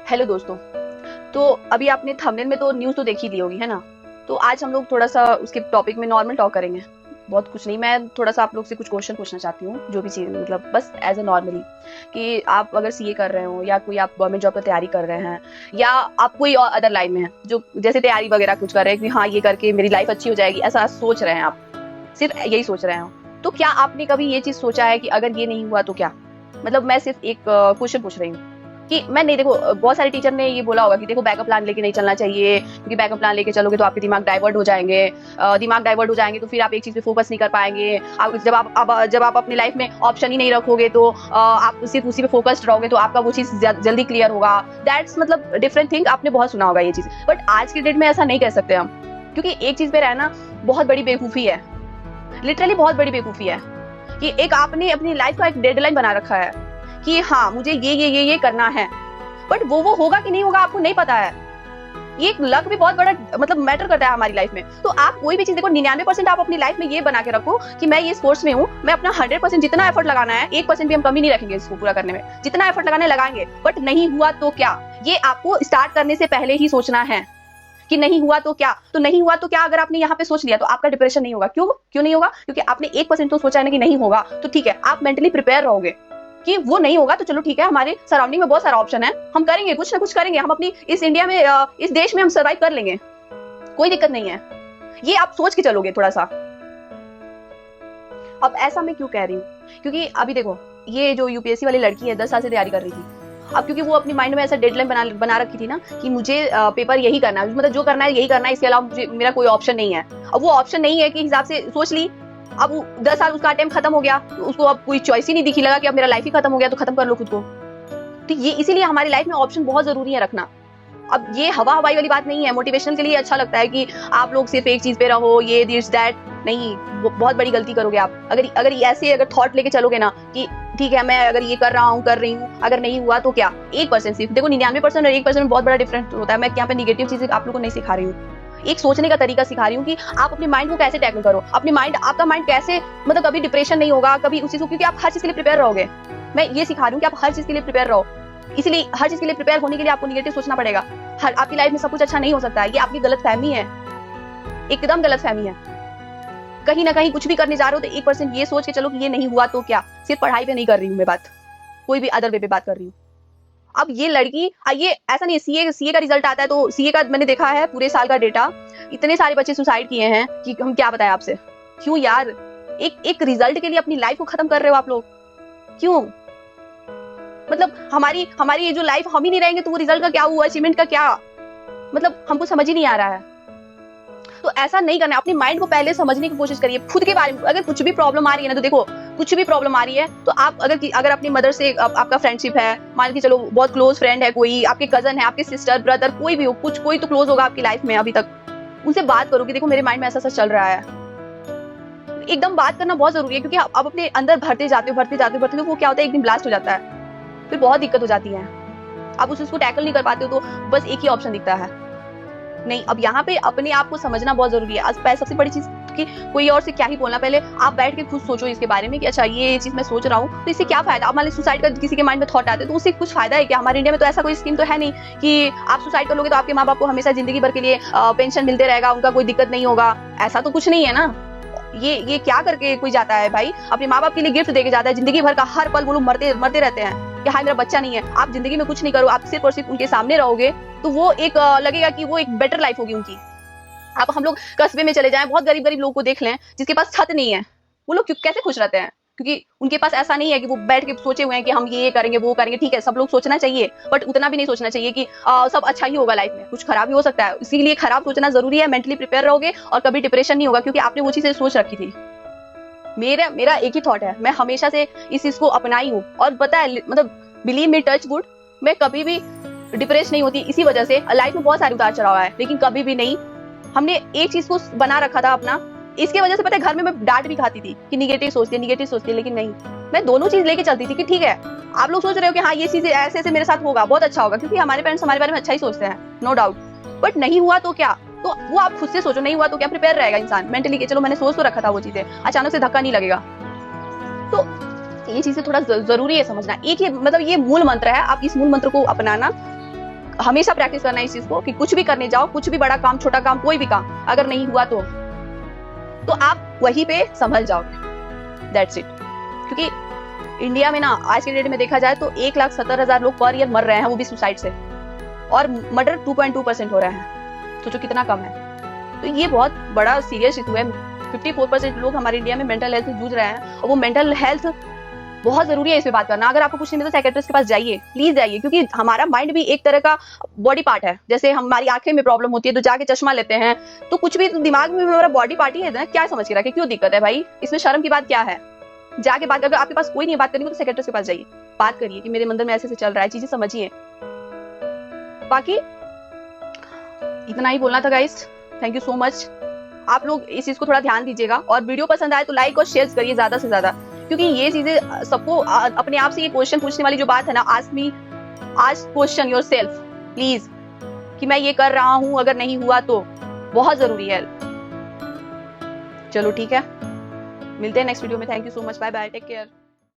Hello दोस्तों। तो अभी आपने थंबनेल में तो न्यूज़ तो देख ही ली होगी, है ना? तो आज हम लोग थोड़ा-सा उसके टॉपिक में नॉर्मल टॉक करेंगे। बहुत कुछ नहीं, मैं थोड़ा-सा आप लोग से कुछ क्वेश्चन पूछना चाहती हूँ, जो भी चीज़ मतलब बस एज़ अ नॉर्मली कि आप अगर सीए कर रहे हो या कोई आप गवर्नमेंट जॉब की तैयारी कर रहे हैं या आप कोई और अदर लाइन में हैं, जो जैसे तैयारी वगैरह कुछ कर रहे हैं कि हाँ, ये करके मेरी लाइफ़ अच्छी हो जाएगी, ऐसा सोच रहे हैं आप, सिर्फ़ यही सोच रहे हो। तो क्या आपने कभी ये चीज़ सोचा है कि अगर ये नहीं हुआ तो क्या? मतलब मैं सिर्फ़ एक क्वेश्चन पूछ रही हूँ। कि मैं नहीं देखो बहुत सारे टीचर ने ये बोला होगा कि देखो बैकअप प्लान लेके नहीं चलना चाहिए, क्योंकि बैकअप प्लान लेके चलोगे तो आपके दिमाग डाइवर्ट हो जाएँगे। दिमाग डाइवर्ट हो जाएँगे तो फिर आप एक चीज़ पे फोकस नहीं कर पाएँगे। आप जब आप अपनी लाइफ में ऑप्शन ही नहीं रखोगे तो आप सिर्फ़ उसी पे फोकस्ड रहोगे तो आपका वो चीज़ जल्दी क्लियर होगा। दैट्स मतलब डिफरेंट थिंग, आपने बहुत सुना होगा ये चीज़। बट आज की डेट में ऐसा नहीं कह सकते हम, क्योंकि एक चीज़ पे रहना बहुत बड़ी बेवकूफ़ी है। लिटरली बहुत बड़ी बेवकूफ़ी है कि एक आपने अपनी लाइफ का एक डेडलाइन बना रखा है कि हाँ, मुझे ये करना है। बट वो होगा कि नहीं होगा आपको नहीं पता है। ये एक लक भी बहुत बड़ा मतलब मैटर करता है हमारी लाइफ में। तो आप कोई भी चीज़ देखो 99% आप अपनी लाइफ में ये बना के रखो कि मैं ये इस कोर्स में हूँ, मैं अपना 100% जितना एफर्ट लगाना है, 1% भी हम कमी नहीं रखेंगे इसको पूरा करने में। जितना एफर्ट लगाना है लगाएँगे, बट नहीं हुआ तो क्या? ये आपको स्टार्ट करने से पहले ही सोचना है कि नहीं हुआ तो क्या? तो नहीं हुआ तो क्या अगर आपने यहाँ पे सोच लिया तो आपका डिप्रेशन नहीं होगा। क्यों? क्यों नहीं होगा? क्योंकि आपने 1% तो सोचा है ना कि नहीं होगा, तो ठीक है, आप मेंटली प्रिपेयर रहोगे कि वो नहीं होगा तो चलो ठीक है, हमारे सराउंडिंग में बहुत सारा ऑप्शन है, हम करेंगे, कुछ ना कुछ करेंगे, हम अपनी इस इंडिया में इस देश में हम सर्वाइव कर लेंगे, कोई दिक्कत नहीं है। ये आप सोच के चलोगे थोड़ा-सा। अब ऐसा मैं क्यों कह रही हूँ? क्योंकि अभी देखो, ये जो यूपीएससी वाली लड़की है 10 साल से तैयारी कर रही थी। अब क्योंकि वो अपनी माइंड में ऐसा डेडलाइन बना रखी थी ना कि मुझे पेपर यही करना है, मतलब जो करना है यही करना है, इसके अलावा मुझे मेरा कोई ऑप्शन नहीं है। अब वो ऑप्शन नहीं है के हिसाब से सोच ली, अब 10 साल उसका अटेम्प्ट खत्म हो गया, तो उसको अब कोई चॉइस ही नहीं दिखी, लगा कि अब मेरा लाइफ ही खत्म हो गया तो खत्म कर लो खुद को। तो ये इसीलिए हमारी लाइफ में ऑप्शन बहुत ज़रूरी है रखना। अब ये हवा-हवाई वाली बात नहीं है, मोटिवेशनल के लिए अच्छा लगता है कि आप लोग सिर्फ एक चीज़ पे रहो, ये दिस दैट, नहीं, वो बहुत बड़ी गलती करोगे आप। अगर ऐसे थॉट लेके चलोगे ना कि ठीक है, मैं अगर ये कर रहा हूँ, कर रही हूँ, अगर नहीं हुआ तो क्या? 1% सिर्फ देखो, 99% और 1% में बहुत बड़ा डिफरेंस होता है। मैं यहाँ पे नेगेटिव चीज़ें आप लोगों को नहीं सिखा रही हूँ। एक सोचने का तरीका सिखा रही हूँ कि आप अपने माइंड को कैसे टैकल करो। आपका माइंड कैसे, मतलब कभी डिप्रेशन नहीं होगा, कभी उस चीज़ को, क्योंकि आप हर चीज़ के लिए प्रिपेयर रहोगे। मैं ये सिखा रही हूँ कि आप हर चीज़ के लिए प्रिपेयर रहो। इसलिए हर चीज़ के लिए प्रिपेयर होने के लिए आपको नेगेटिव सोचना पड़ेगा। आपकी लाइफ में सब कुछ अच्छा नहीं हो सकता है, ये आपकी गलतफ़हमी है, एकदम गलतफ़हमी है। कहीं न कहीं कुछ भी करने जा रहे हो तो 1% ये सोच के चलो कि ये नहीं हुआ तो क्या? सिर्फ पढ़ाई पे नहीं कर रही हूँ मैं बात, कोई भी अदर वे पे बात कर रही हूँ। अब ये लड़की ये ऐसा नहीं है, सीए का रिजल्ट आता है तो सीए का मैंने देखा है पूरे साल का डेटा, इतने सारे बच्चे सुसाइड किए हैं कि हम क्या बताएं आपसे। क्यों यार? एक रिजल्ट के लिए अपनी लाइफ को खत्म कर रहे हो आप लोग, क्यों? मतलब हमारी हमारी ये जो लाइफ हम ही नहीं रहेंगे तो वो रिजल्ट का क्या हुआ, अचीवमेंट का क्या? मतलब हमको समझ ही नहीं आ रहा है। तो ऐसा नहीं करना है, अपने माइंड को पहले समझने की कोशिश करिए, खुद के बारे में। अगर कुछ भी प्रॉब्लम आ रही है ना, तो देखो, कुछ भी प्रॉब्लम आ रही है तो आप अगर अपनी मदर से आपका फ्रेंडशिप है, मान के चलो बहुत क्लोज फ्रेंड है कोई, आपके कजन है, आपके सिस्टर, ब्रदर, कोई भी हो, कोई तो क्लोज होगा आपकी लाइफ में अभी तक, उनसे बात करो कि देखो मेरे माइंड में ऐसा चल रहा है। एकदम बात करना बहुत जरूरी है, क्योंकि आप अपने अंदर भरते जाते हो तो वो क्या होता है, एक दिन ब्लास्ट हो जाता है, फिर बहुत दिक्कत हो जाती है। आप उस चीज को टैकल नहीं कर पाते हो तो बस एक ही ऑप्शन दिखता है, नहीं। अब यहाँ पे अपने आप को समझना बहुत जरूरी है। आज सबसे बड़ी चीज कि कोई और से क्या ही बोलना, पहले आप बैठ के खुद सोचो इसके बारे में कि अच्छा ये चीज मैं सोच रहा हूँ तो इससे क्या फायदा। अब मान लीजिए सुसाइड का किसी के माइंड में थॉट आते हैं तो उससे कुछ फायदा है क्या? हमारे इंडिया में तो ऐसा कोई स्कीम तो है नहीं कि आप सुसाइड कर लोगे तो आपके माँ बाप को हमेशा जिंदगी भर के लिए पेंशन मिलते रहेगा, उनका कोई दिक्कत नहीं होगा, ऐसा तो कुछ नहीं है ना। ये क्या करके कोई जाता है भाई? अपने माँ बाप के लिए गिफ्ट देके जाता है, जिंदगी भर का हर पल वो लोग मरते रहते हैं कि हाँ मेरा बच्चा नहीं है। आप जिंदगी में कुछ नहीं करो, आप सिर्फ और सिर्फ उनके सामने रहोगे तो वो एक लगेगा कि वो एक बेटर लाइफ होगी उनकी। आप हम लोग कस्बे में चले जाएं, बहुत गरीब लोगों को देख लें जिसके पास छत नहीं है, वो लोग कैसे खुश रहते हैं? क्योंकि उनके पास ऐसा नहीं है कि वो बैठ के सोचे हुए हैं कि हम ये करेंगे वो करेंगे। ठीक है, सब लोग सोचना चाहिए, बट उतना भी नहीं सोचना चाहिए कि सब अच्छा ही होगा लाइफ में, कुछ खराब भी हो सकता है। इसीलिए खराब सोचना जरूरी है, मेंटली प्रिपेयर रहोगे और कभी डिप्रेशन नहीं होगा, क्योंकि आपने वो चीजें सोच रखी थी। मेरा एक ही थॉट है, मैं हमेशा से इस चीज को अपनाई हूँ और पता है, मतलब बिलीव मी, टच वुड, मैं कभी भी डिप्रेस नहीं होती। इसी वजह से लाइफ में बहुत सारे उतार चढ़ाव है, लेकिन कभी भी नहीं। हमने एक चीज को बना रखा था अपना, इसके वजह से पता है घर में मैं डांट भी खाती थी कि निगेटिव सोचती है, लेकिन नहीं, मैं दोनों चीज लेके चलती थी कि ठीक है, आप लोग सोच रहे हो कि हाँ ये चीज ऐसे ऐसे मेरे साथ होगा, बहुत अच्छा होगा, क्योंकि हमारे पेरेंट्स हमारे बारे में अच्छा ही सोचते हैं, नो डाउट। बट नहीं हुआ तो क्या? तो वो आप खुद से सोचो, नहीं हुआ तो क्या, प्रिपेयर रहेगा इंसान मेंटली कि चलो मैंने सोच तो रखा था वो चीजें, अचानक से धक्का नहीं लगेगा। तो ये चीजें थोड़ा जरूरी है समझना। एक ये मतलब ये मूल मंत्र है, आप इस मूल मंत्र को अपनाना, हमेशा प्रैक्टिस करना है इस चीज को कि कुछ भी करने जाओ, कुछ भी बड़ा काम, छोटा काम, कोई भी काम अगर नहीं हुआ तो आप वहीं पे संभल जाओगे। That's it. क्योंकि इंडिया में ना आज के डेट में देखा जाए तो 1,70,000 लोग पर ईयर मर रहे हैं, वो भी सुसाइड से, और मर्डर 2.2% हो रहा है। सोचो कितना कम है। तो ये बहुत बड़ा सीरियस इशू है। 54% लोग हमारे इंडिया में मेंटल हेल्थ से जूझ रहे हैं, और वो मेंटल हेल्थ बहुत जरूरी है इस पे बात करना। अगर आपको कुछ नहीं मिलता साइकियाट्रिस्ट के पास जाइए, प्लीज जाइए, क्योंकि हमारा माइंड भी एक तरह का बॉडी पार्ट है। जैसे हमारी आंखें में प्रॉब्लम होती है तो जाके चश्मा लेते हैं, तो कुछ भी दिमाग में हमारा बॉडी पार्ट ही है ना, क्या समझ के रखे, क्यों दिक्कत है भाई, इसमें शर्म की बात क्या है। जाके बात, अगर आपके पास कोई नहीं बात करनी तो साइकियाट्रिस्ट के पास जाइए, बात करिए कि मेरे अंदर में ऐसे चल रहा है, चीजें समझिए। बाकी इतना ही बोलना था guys. Thank you so much. आप लोग इस चीज को थोड़ा ध्यान दीजिएगा, और वीडियो पसंद आए तो लाइक और शेयर करिए ज्यादा से ज्यादा, क्योंकि ये चीजें सबको अपने आप से ये क्वेश्चन पूछने वाली जो बात है ना, आस्क क्वेश्चन योरसेल्फ प्लीज, कि मैं ये कर रहा हूं, अगर नहीं हुआ तो, बहुत जरूरी है। चलो ठीक है, मिलते हैं नेक्स्ट वीडियो में। Thank you so much, bye bye, take care.